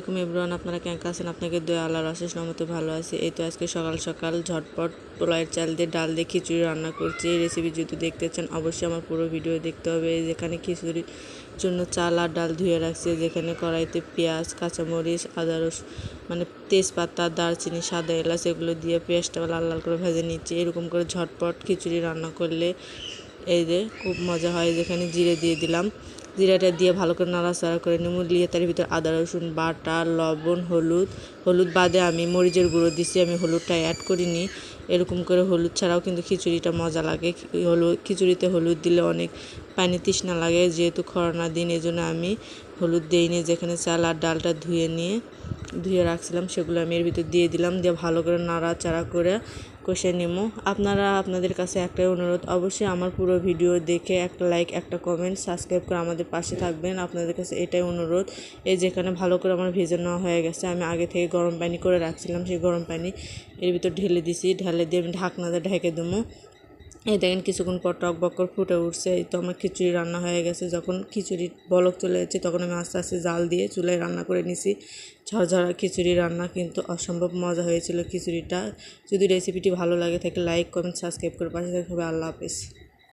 আলাইকুম এভরিওয়ান, আপনারা কেমন আছেন? আপনাকে দয়া আল্লাহর অশেষ রহমতে ভালো আছি। এই তো আজকে সকাল সকাল ঝটপট পোলাওয়ের চাল দিয়ে ডাল দিয়ে খিচুড়ি রান্না করছি। এই রেসিপি যদি দেখতে চান অবশ্যই আমার পুরো ভিডিও দেখতে হবে। যেখানে খিচুড়ির জন্য চাল আর ডাল ধুয়ে রাখছি, যেখানে কড়াইতে পেঁয়াজ, কাঁচামরিচ, আদা রসুন মানে তেজপাতা, দারচিনি, সাদা এলাচ এগুলো দিয়ে পেঁয়াজটা লাল লাল করে ভেজে নিচ্ছি। এরকম করে ঝটপট খিচুড়ি রান্না করলে এই যে খুব মজা হয়। যেখানে জিরে দিয়ে দিলাম, জিরাটা দিয়ে ভালো করে নাড়াচাড়া করে নিয়ে তার ভিতরে আদা রসুন বাটা, লবণ, হলুদ বাদে আমি মরিচের গুঁড়ো দিছি, আমি হলুদটা অ্যাড করিনি। এরকম করে হলুদ ছাড়াও কিন্তু খিচুড়িটা মজা লাগে। খিচুড়িতে হলুদ দিলে অনেক পানি তৃষ্ণা লাগে, যেহেতু করোনা দিন এই জন্য আমি হলুদ দিইনি। যেখানে চাল আর ডালটা ধুয়ে রাখছিলাম সেগুলো আমি এর ভিতর দিয়ে দিলাম, দিয়ে ভালো করে নাড়াচাড়া করে কষে নেব। আপনাদের কাছে একটাই অনুরোধ, অবশ্যই আমার পুরো ভিডিও দেখে একটা লাইক, একটা কমেন্ট, সাবস্ক্রাইব করে আমাদের পাশে থাকবেন। আপনাদের কাছে এটাই অনুরোধ। এই যেখানে ভালো করে আমার ভেজে নেওয়া হয়ে গেছে, আমি আগে থেকে গরম পানি করে রাখছিলাম, সেই গরম পানি এর ভিতর ঢেলে দিয়ে আমি ঢাকনা দিয়ে ঢেকে দেবো। এই দেখেন কিছুক্ষণ পর টক বক্কর ফুটে উঠছে। এই তো আমার খিচুড়ি রান্না হয়ে গেছে। যখন খিচুড়ির বলক চলে যাচ্ছে তখন আমি আস্তে আস্তে জাল দিয়ে চুলায় রান্না করে নিছি। ঝরঝরা খিচুড়ি রান্না কিন্তু অসম্ভব মজা হয়েছিল খিচুড়িটা। যদি রেসিপিটি ভালো লাগে থাকে লাইক, কমেন্ট, সাবস্ক্রাইব করে পাশে থাকতে হবে। আল্লাহ হাফেজ।